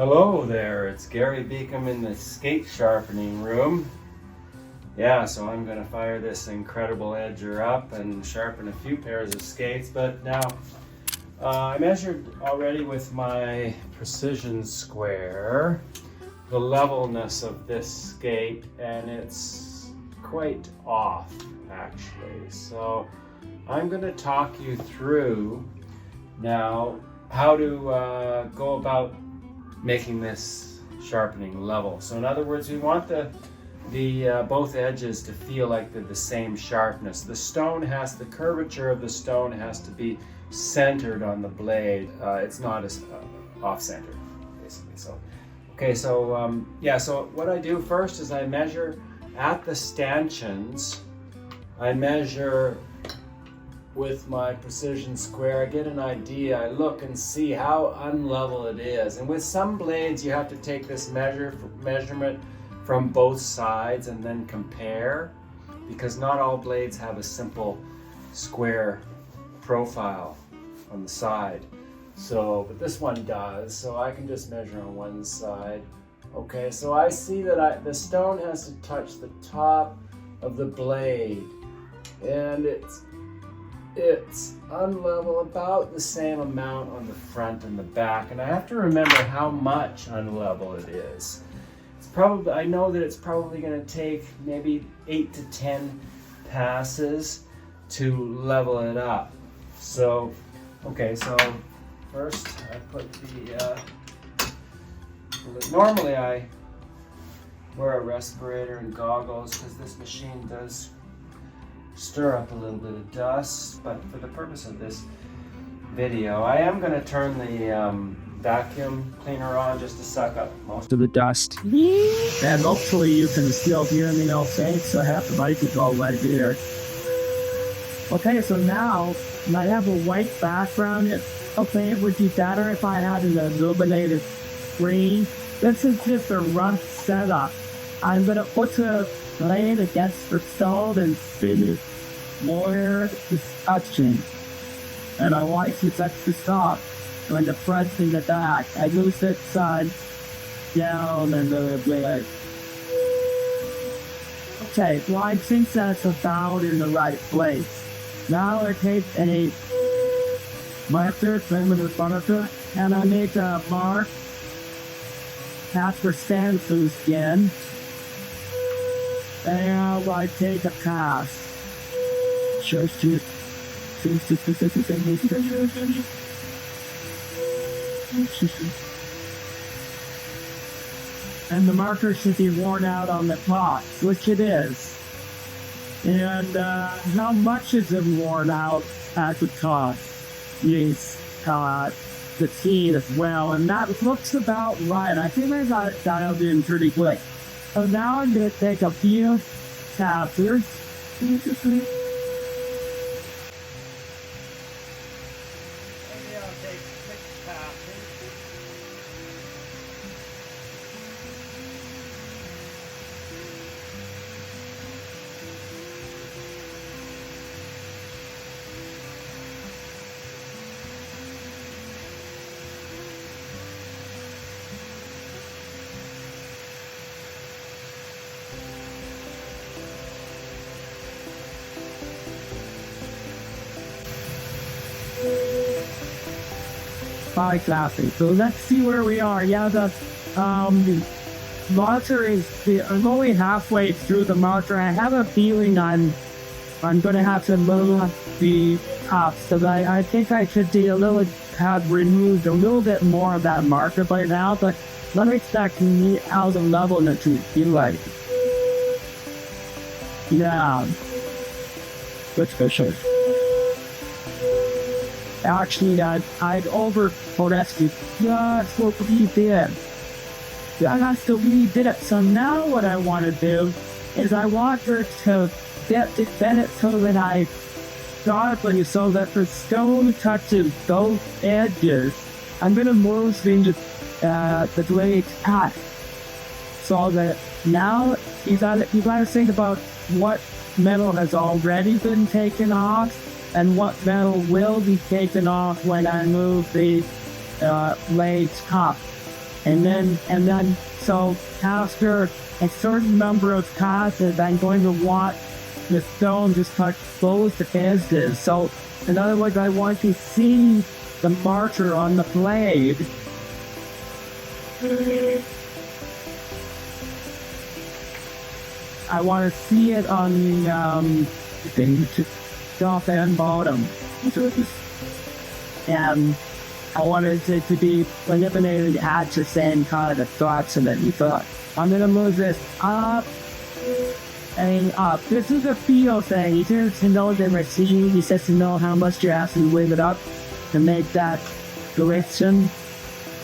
Hello there, it's Gary Beacom in the skate sharpening room. Yeah, so I'm going to fire this incredible edger up and sharpen a few pairs of skates, but now I measured already with my precision square the levelness of this skate, and it's quite off actually. So I'm going to talk you through now how to go about making this sharpening level. So in other words, we want the both edges to feel like they're the same sharpness. The curvature of the stone has to be centered on the blade. It's not as off-centered, basically. So, okay, so yeah, so what I do first is I measure at the stanchions. I measure with my precision square. I get an idea, I look and see how unlevel it is. And with some blades you have to take this measurement from both sides and then compare, because not all blades have a simple square profile on the side. So, but this one does, so I can just measure on one side. Okay, so I see that the stone has to touch the top of the blade, and it's unlevel about the same amount on the front and the back, and I have to remember how much unlevel it is. I know that it's probably going to take maybe 8 to 10 passes to level it up. So, okay, so first I put normally I wear a respirator and goggles because this machine does stir up a little bit of dust, but for the purpose of this video, I am going to turn the vacuum cleaner on just to suck up most of the dust. And hopefully you can still hear me okay, so I have the mic is all right here. Okay, so now I have a white background. Okay, it would be better if I had an illuminated screen. This is just a rough setup. I'm going to put the blade against the stone and finish more discussion. And I want to touch the top when the front and the back. I move it side down and the blade. Okay, well I think that's about in the right place. Now I take a marker, trim in the front of it, and I make a mark. After stand through skin. And I take a pass. And the marker should be worn out on the top, which it is. And how much is it worn out at the top? Yes, the teeth as well, and that looks about right. I think I got it dialed in pretty quick. So now I'm going to take a few chapters. Exactly. So let's see where we are. Yeah, the marker I'm only halfway through the marker. I have a feeling I'm going to have to move the top, so I think I should have removed a little bit more of that marker by now, but let me check how the levelness would feel like. Yeah. Let's go show. Actually, I'd over-corrected just what we did. That's what we did it. So now what I want to do is I want her to get it so that I sharpen so that the stone touches both edges. I'm going to move into the blade cut so that now you gotta think about what metal has already been taken off and what metal will be taken off when I move the blades up. And then, so after a certain number of passes, I'm going to want the stone just touch both the edges. So, in other words, I want to see the marker on the blade. I want to see it on the top and bottom. And I wanted it to be eliminated at the same kind of thoughts and then you thought, I'm going to move this up and up. This is a feel thing. You have to know the machine. You have to know how much you have to wave it up to make that direction.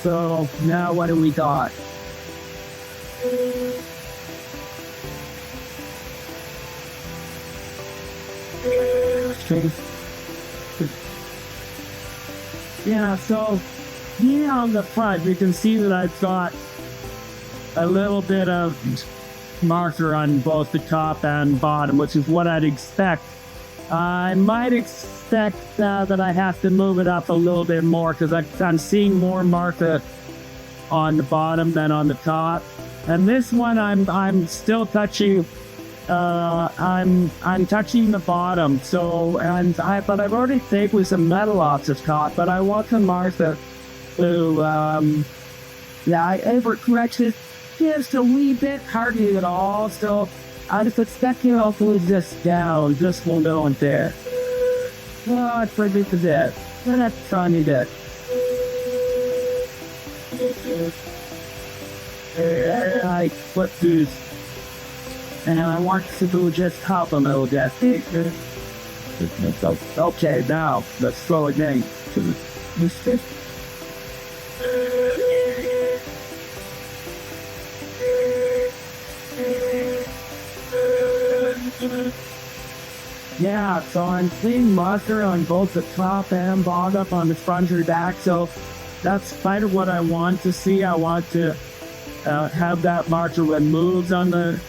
So now what do we got? Yeah, so here on the front, you can see that I've got a little bit of marker on both the top and bottom, which is what I'd expect. I might expect that I have to move it up a little bit more because I'm seeing more marker on the bottom than on the top. And this one, I'm still touching. I'm touching the bottom. So, but I've already taken some metal off the top. But I want the marker to, I overcorrected just a wee bit, hardly at all. So I just expect you all to just down, just will go in there. Oh, I predicted that. I'm not trying to do that. I put these, and I want to do just help a little bit. Okay, now let's throw it in. Yeah, so I'm seeing marker on both the top and bottom on the front or back, so that's kind of what I want to see. I want to have that marker when moves on the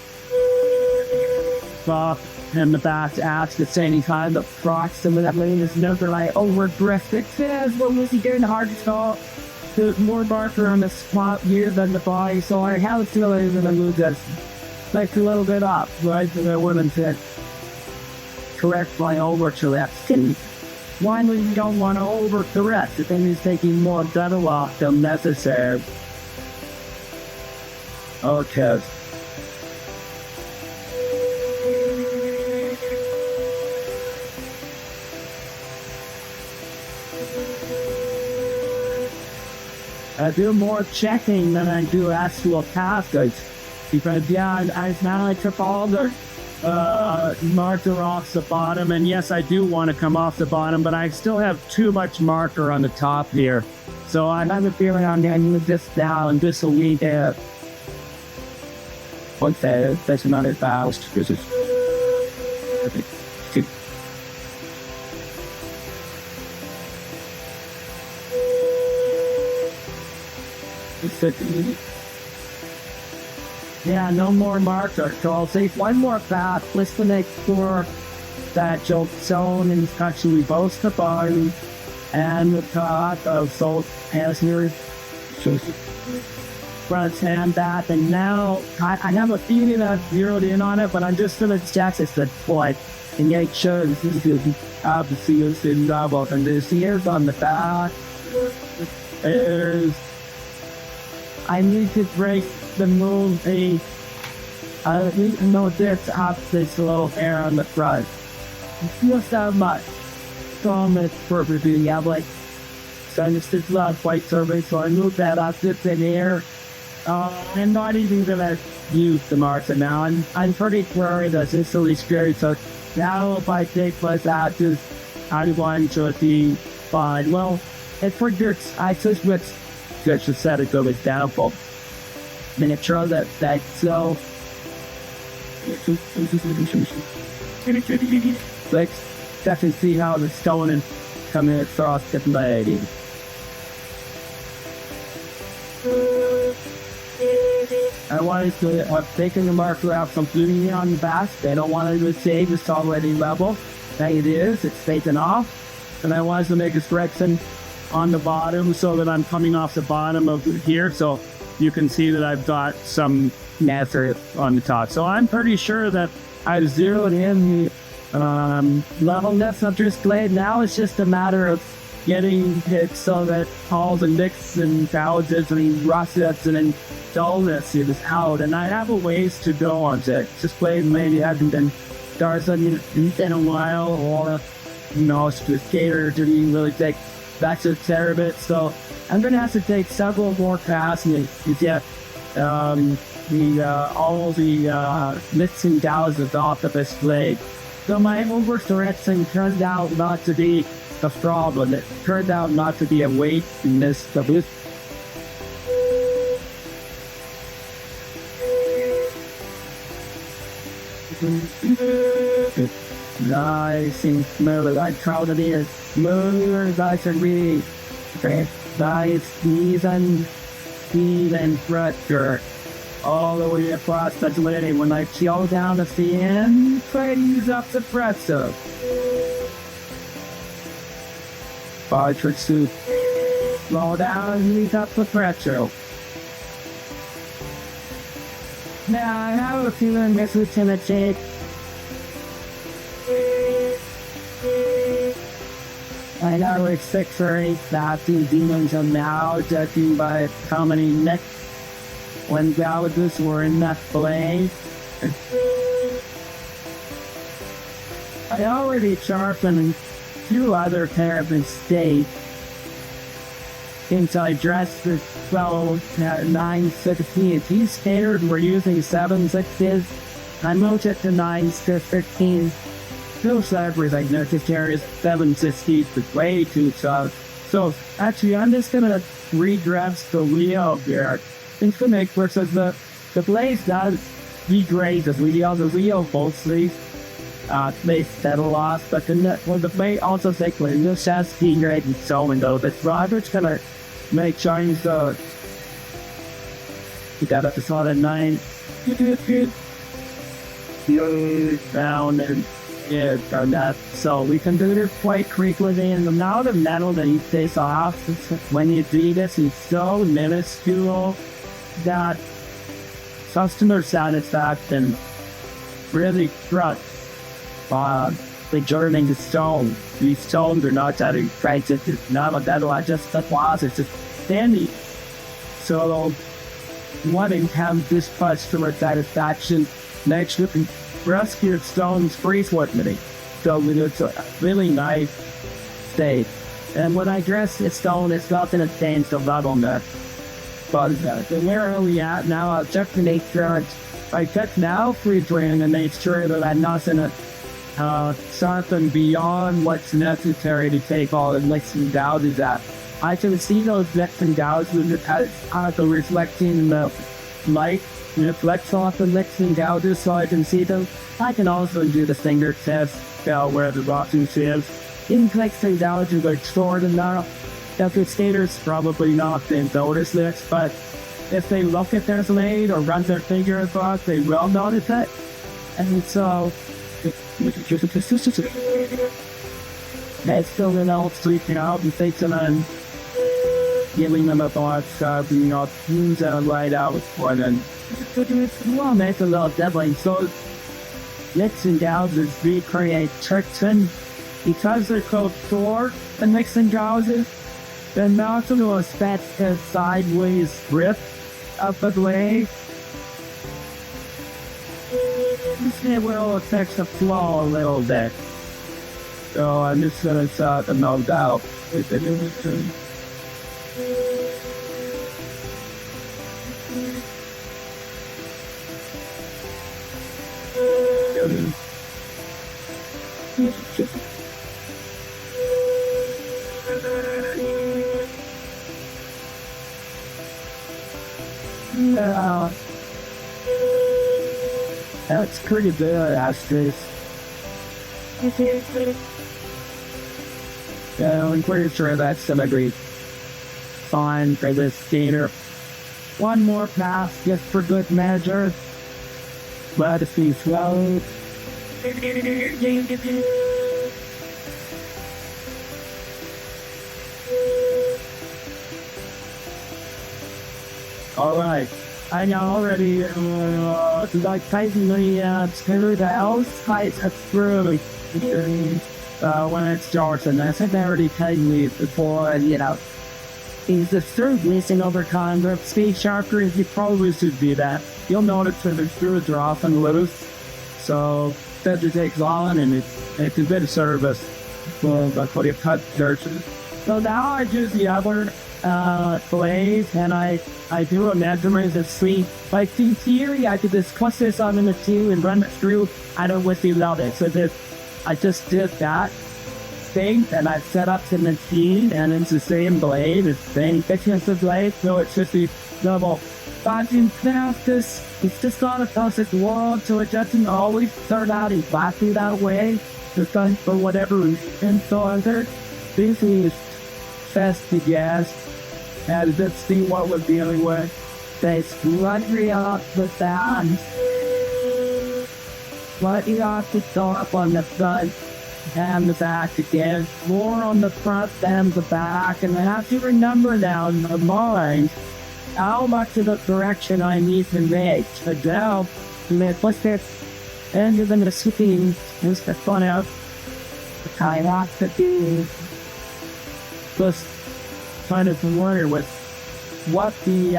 top and the back at the same time. The approximately is never like overdrift. It says, what was he doing hard to stop? There's more marker on the spot here than the body, so I have a feeling that I move this like a little bit up, right? So I wouldn't correct my overcorrection. Why do you don't want to overcorrect? The thing is taking more metal off than necessary. Okay. I do more checking than I do actual tasks. Because yeah, I now I took all the marker off the bottom, and yes, I do want to come off the bottom, but I still have too much marker on the top here. So I have a feeling I'm going to move this down just a wee bit. What's that? That's another fast. This is. Yeah, no more marker. So I'll take one more pass. Let's make sure that your zone is actually both the bottom and the top of both passenger front and back. And now I have a feeling I've zeroed in on it, but I'm just going to check this at point and make sure this is going to be obviously in double. And this here's on the back. I need to break the move I need to know this up this little air on the front. It feels so much. So much perfectly, yeah, like, so this is not quite surface, so I move that up just in air. I'm not even gonna use the marker now. I'm pretty worried that this really scary, so now if I take my actions, I'm going to be fine. Well, it predicts, I just set it go with downfall. Miniature that so let's definitely see how the stone is coming across the blade. I wanted to I'm taking the marker out completely on the back. They don't want to save it's already level. There it is, it's taken off. And I wanted to make a correction on the bottom so that I'm coming off the bottom of here. So you can see that I've got some nether on the top. So I'm pretty sure that I've zeroed in the levelness of this blade. Now it's just a matter of getting it so that all the nicks and gouges and russets and dullness is out. And I have a ways to go on it. This blade maybe hasn't been darzened in a while, or it's just skater to really take back to the terabit. So I'm gonna have to take several more passes to get all the nicks and gouges off of this blade. So my overstretching turned out not to be the problem. It turned out not to be a weight in this. Nice and smooth. I'm proud of it. Smooth, nice and really nice, even pressure all the way across the blade. When I chill down at the end, try to use up the pressure. Bartridge suit. Slow down and use up the pressure. Now I have a feeling this is gonna take I know it's 6 or 8,000 demons are now, judging by how many necks when gouges were in that blade. I already sharpened 2 other pairs of states since I dressed the 12 at 9/16. These skaters were using 7/6s. I moved it to 9/15. Those everything necessary is 7/16 is way too tough. So actually I'm just gonna redress the wheel here. It's gonna make versus the blade does degrade the wheel mostly makes settle off, but the blade also takes this has degraded sewing though. The driver's gonna make change the you got up to solid 9 down and yeah, done that. So we can do this quite frequently, and the amount of metal that you take off when you do this is so minuscule that customer satisfaction really trusts the journey to stone. These stones are not that expensive. It's not a metal, I just the closet, it's just standing. So wanting to have this customer satisfaction makes you rescue stones freeze with me. So it's a really nice state. And when I dress the stone, it's not going to change the levelness. But where are we at now? I'll check to make sure I check now pre-training and make sure that I'm not going to sharpen beyond what's necessary to take all the licks and gouges out. I can see those licks and gouges as the reflecting the light reflects off the licks and gouges so I can see them. I can also do the finger test where the rocking is. In licks and gouges are short enough that the skaters probably not going to notice this, but if they look at their blade or run their finger across, they will notice it. And so that's still an old sleeping out and fixing on giving them a thought, use that light out for them. Well, that's a little deadly. So, licks and gouges recreate tricks, and because they're so short, the licks and gouges, they're not going to affect the sideways grip of the blade. It will affect the flow a little bit. So, I'm just going to start the melt out with the new machine. Yeah, that's pretty good, actually. Yeah, I'm pretty sure that's gonna be fine for this skater. One more pass just for good measure. Let us be slow. Alright. I already like tightly screw the outside screw when it's Johnson. I think I already tightened it before, is the screw missing over time. The speed sharper, you probably should do that. You'll notice that the screws are often loose. So that just takes on and it's a bit of service. Well, that's what you cut dirt. So now I use the other blade and I do a measurement of speed. Like in theory, I could just put this on the machine and run it through. I don't wish you love it. So I just did that thing and I set up the machine and it's the same blade, it's the same thickness of blade, so it's just the double. But in practice, it's just not a perfect world, so it doesn't always turn out exactly that way. Just for whatever reason. So this is best to guess. And let's see what we're dealing with. They slightly off the back. Slightly off the top on the front and the back again. More on the front than the back. And I have to remember now in my mind how much of the correction I need to make. So now, let's get into the skipping. Just the fun out. I have to do just kind of familiar with what the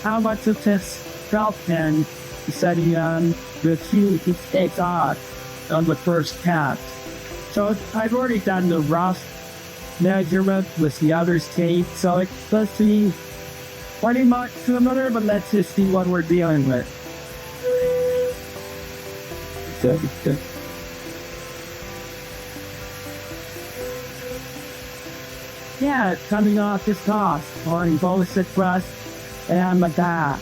how much of this felt pen setting on the few takes off on the first cast. So I've already done the rough measurement with the other tape, so it's supposed to be pretty much similar, but let's just see what we're dealing with. Yeah, it's coming off this top on both the crust and the back.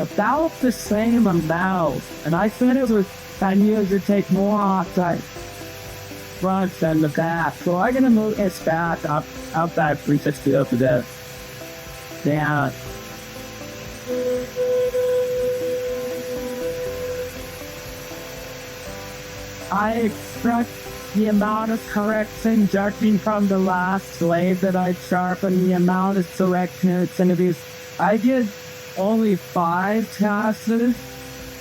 About the same amount. And I said it was 10 years to take more off the front than the back. So I'm gonna move this back up that 360 over there. Down. I expect the amount of correction, judging from the last blade that I sharpened, the amount of correction it's going to be. I did only 5 passes,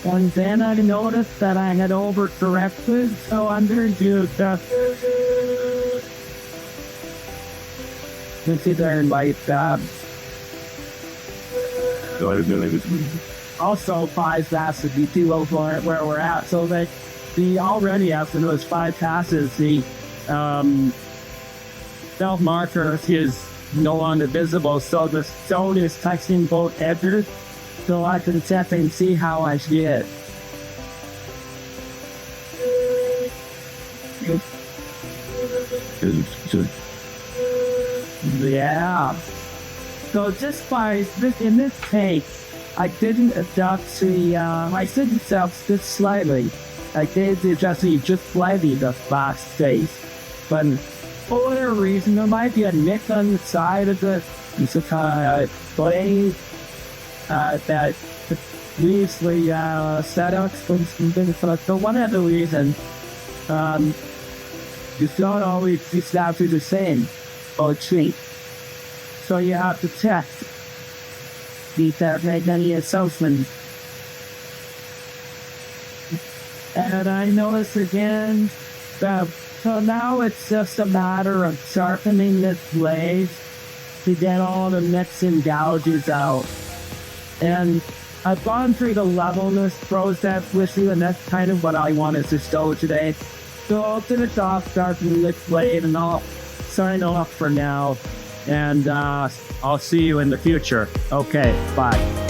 and then I noticed that I had over-corrected, so I'm going to do just... consider my also 5 passes would be too low for where we're at, so that already after those 5 passes, the self marker is no longer visible, so the stone is touching both edges, so I can check and see how I did. Yeah. So just by in this case, I didn't adjust the I did adjust this slightly. I did adjust it just slightly the box space, but for whatever reason, there might be a nick on the side of the blade that leaves the setup. For whatever reason, it's not always exactly the same or treat. So you have to check make any assumptions. And I notice again that so now it's just a matter of sharpening this blade to get all the nicks and gouges out. And I've gone through the levelness process with you, and that's kind of what I wanted to show today. So I'll finish off sharpening this blade, and I'll sign off for now. And I'll see you in the future. Okay, bye.